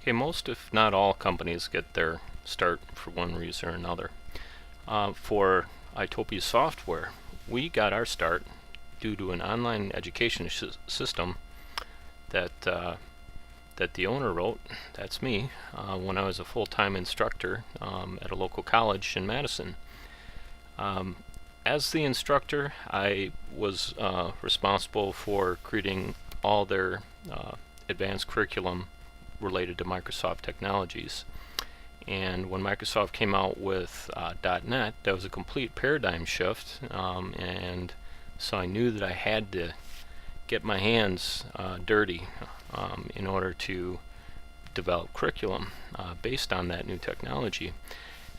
Okay, most if not all companies get their start for one reason or another. For ItopiaSoftware, we got our start due to an online education system that that the owner wrote, that's me, when I was a full-time instructor at a local college in Madison. As the instructor, I was responsible for creating all their advanced curriculum related to Microsoft technologies. And when Microsoft came out with .NET, that was a complete paradigm shift, and so I knew that I had to get my hands dirty in order to develop curriculum based on that new technology.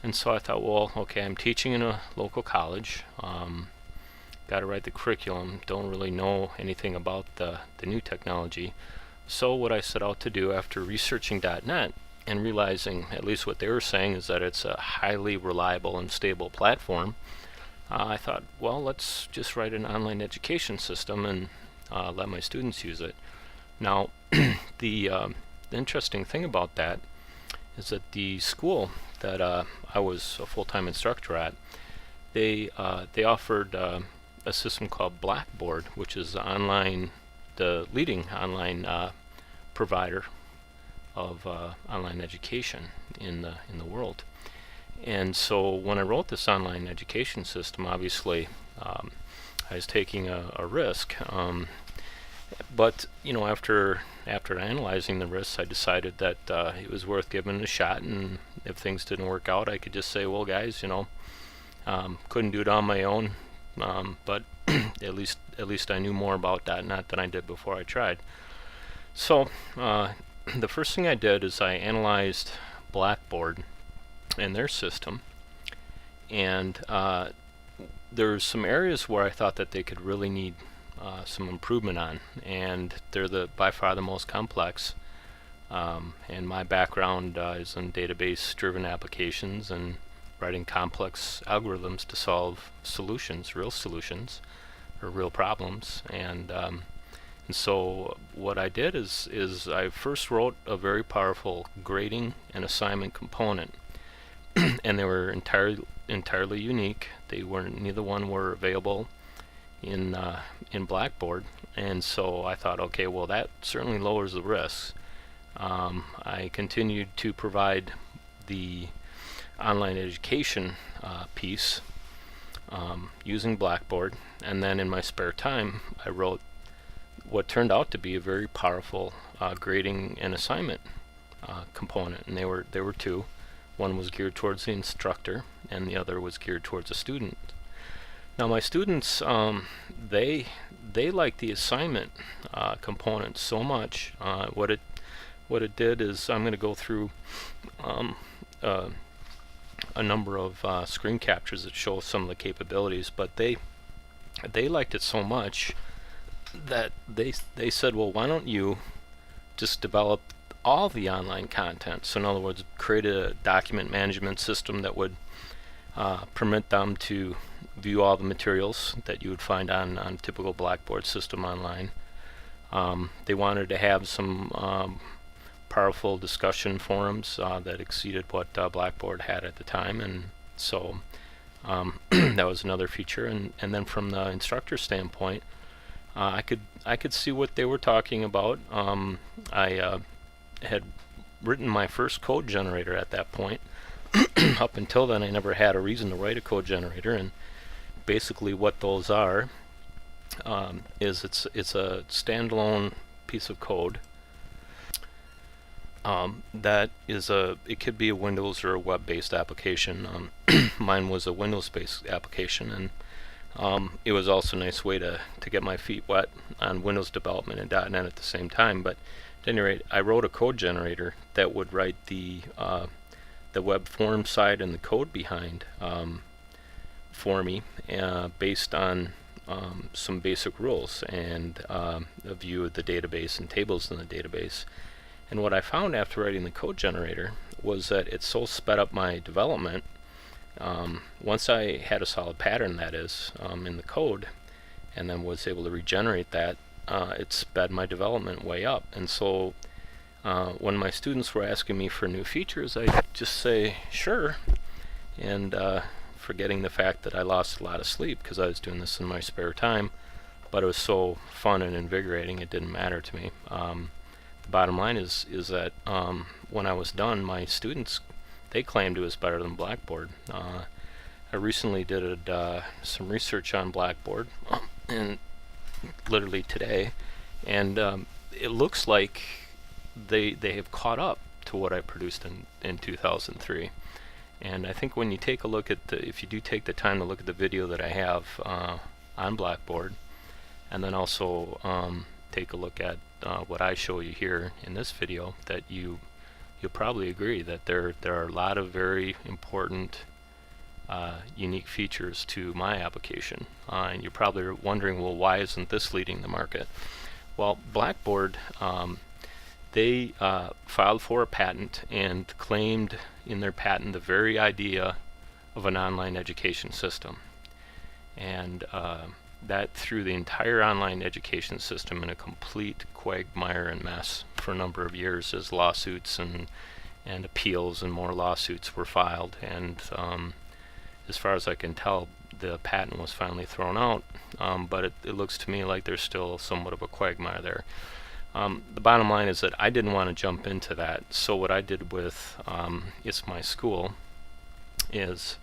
And so I thought, well, okay, I'm teaching in a local college, got to write the curriculum, don't really know anything about the new technology. So what I set out to do after researching .NET and realizing at least what they were saying is that it's a highly reliable and stable platform, I thought, well, let's just write an online education system and let my students use it. Now, the interesting thing about that is that the school that I was a full-time instructor at, they offered a system called Blackboard, which is the leading online provider of online education in the world. And so when I wrote this online education system, obviously I was taking a risk. But you know, after analyzing the risks, I decided that it was worth giving it a shot, and if things didn't work out, I could just say, well, guys, you know, couldn't do it on my own, but at least I knew more about .NET than I did before I tried. So the first thing I did is I analyzed Blackboard and their system, and there's some areas where I thought that they could really need some improvement on, and they're by far the most complex. And my background is in database-driven applications and writing complex algorithms to solve real solutions, or real problems. And so what I did is I first wrote a very powerful grading and assignment component, and they were entirely unique. Neither one were available in Blackboard, and so I thought, okay, well, that certainly lowers the risks. I continued to provide the online education piece using Blackboard, and then in my spare time I wrote what turned out to be a very powerful grading and assignment component, and there were two. One was geared towards the instructor, and the other was geared towards the student. Now my students, they like the assignment component so much. What it did is, I'm going to go through a number of screen captures that show some of the capabilities, but they liked it so much that they said, well, why don't you just develop all the online content? So in other words, create a document management system that would permit them to view all the materials that you would find on a typical Blackboard system online. They wanted to have some powerful discussion forums that exceeded what Blackboard had at the time, and so that was another feature. And then from the instructor standpoint, I could see what they were talking about. I had written my first code generator at that point. Up until then, I never had a reason to write a code generator, and basically what those are is it's a standalone piece of code that is it could be a Windows or a web-based application. Mine was a Windows-based application, and it was also a nice way to get my feet wet on Windows development and .NET at the same time. But at any rate, I wrote a code generator that would write the web form side and the code behind for me, based on some basic rules and a view of the database and tables in the database. And what I found after writing the code generator was that it so sped up my development. Once I had a solid pattern, that is, in the code, and then was able to regenerate that, it sped my development way up. And so When my students were asking me for new features, I just say, sure, and forgetting the fact that I lost a lot of sleep because I was doing this in my spare time, but it was so fun and invigorating it didn't matter to me. The bottom line is that when I was done, my students, they claimed it was better than Blackboard. I recently did some research on Blackboard, and literally today, and it looks like they have caught up to what I produced in 2003. And I think when you take a look at if you do take the time to look at the video that I have on Blackboard, and then also take a look at what I show you here in this video, that you'll probably agree that there are a lot of very important unique features to my application. And you're probably wondering, well, why isn't this leading the market? Well, Blackboard, they filed for a patent and claimed in their patent the very idea of an online education system. And that threw the entire online education system in a complete quagmire and mess for a number of years as lawsuits and appeals and more lawsuits were filed. And as far as I can tell, the patent was finally thrown out, but it looks to me like there's still somewhat of a quagmire there. The bottom line is that I didn't want to jump into that, so what I did with ItsMySchool is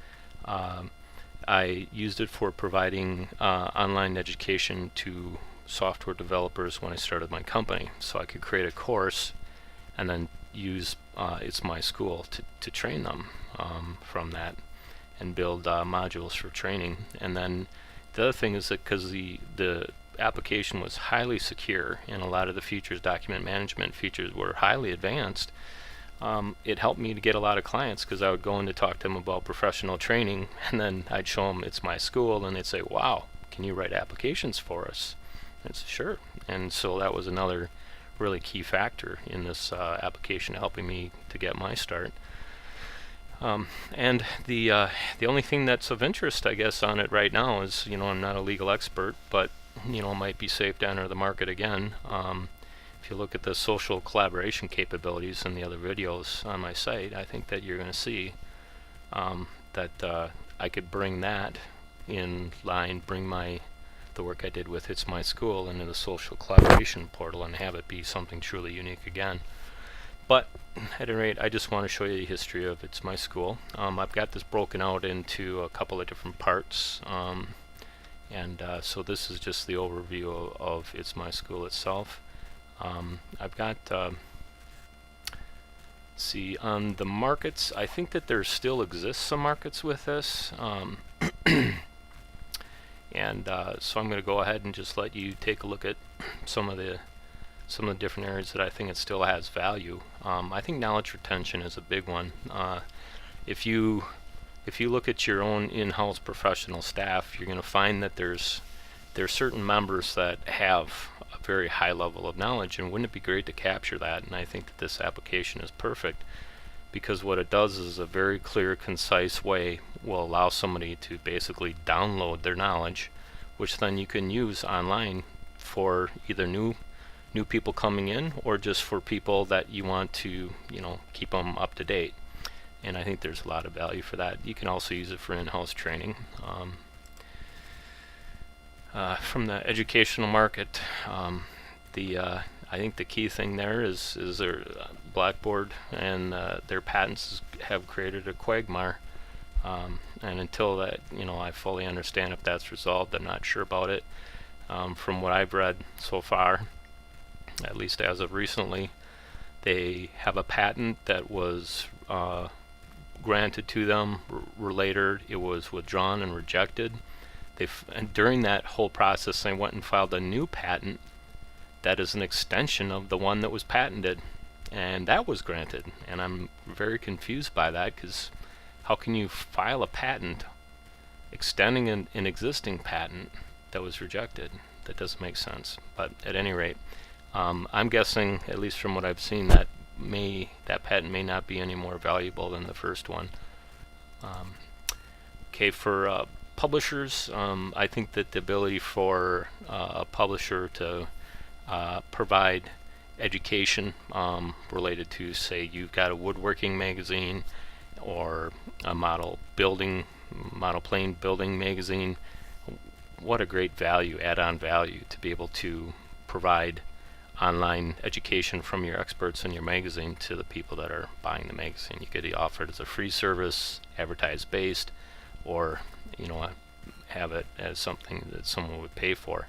I used it for providing online education to software developers when I started my company, so I could create a course and then use ItsMySchool to train them from that and build modules for training. And then the other thing is that because the application was highly secure and a lot of the features, document management features, were highly advanced, it helped me to get a lot of clients, because I would go in to talk to them about professional training, and then I'd show them ItsMySchool, and they'd say, wow, can you write applications for us? And I'd say, sure. And so that was another really key factor in this application, helping me to get my start. And the only thing that's of interest, I guess, on it right now is, I'm not a legal expert, but it might be safe to enter the market again. If you look at the social collaboration capabilities in the other videos on my site, I think that you're going to see that I could bring that in line, bring the work I did with ItsMySchool into the social collaboration portal and have it be something truly unique again. But at any rate, I just want to show you the history of ItsMySchool. I've got this broken out into a couple of different parts, and so this is just the overview of ItsMySchool itself. I've got, see, on the markets, I think that there still exists some markets with this, and so I'm going to go ahead and just let you take a look at some of the different areas that I think it still has value. I think knowledge retention is a big one. If you look at your own in-house professional staff, you're going to find that there are certain members that have a very high level of knowledge, and wouldn't it be great to capture that? And I think that this application is perfect, because what it does is a very clear, concise way will allow somebody to basically download their knowledge, which then you can use online for either new people coming in, or just for people that you want to keep them up to date. And I think there's a lot of value for that. You can also use it for in-house training. From the educational market, I think the key thing there is their Blackboard and their patents have created a quagmire. And until that, I fully understand if that's resolved, I'm not sure about it. From what I've read so far, at least as of recently, they have a patent that was granted to them. Later, it was withdrawn and rejected. And during that whole process, they went and filed a new patent that is an extension of the one that was patented, and that was granted. And I'm very confused by that, because how can you file a patent extending an existing patent that was rejected? That doesn't make sense. But at any rate, I'm guessing, at least from what I've seen, that patent may not be any more valuable than the first one. Okay, for publishers, I think that the ability for a publisher to provide education related to, say, you've got a woodworking magazine or a model plane building magazine. What a great value, add-on value, to be able to provide online education from your experts in your magazine to the people that are buying the magazine. You could offer it as a free service, advertise based, or have it as something that someone would pay for.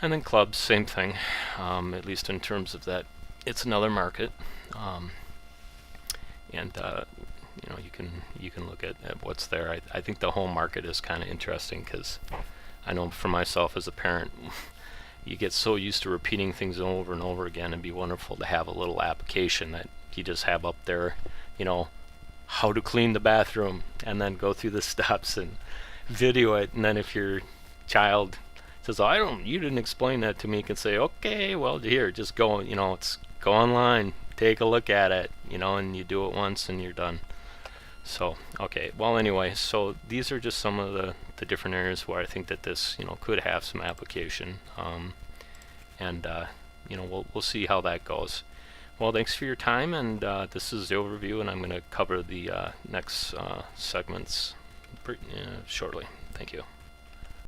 And then clubs, same thing, at least in terms of that, it's another market, and you can look at what's there. I think the home market is kind of interesting, because I know for myself as a parent, you get so used to repeating things over and over again. It'd be wonderful to have a little application that you just have up there, how to clean the bathroom, and then go through the steps and video it. And then if your child says, you didn't explain that to me, you can say, okay, well, here, just go, go online, take a look at it, and you do it once and you're done. So, okay, well, anyway, so these are just some of the different areas where I think that this, could have some application, and we'll see how that goes. Well, thanks for your time, and this is the overview, and I'm going to cover the next segments shortly. Thank you.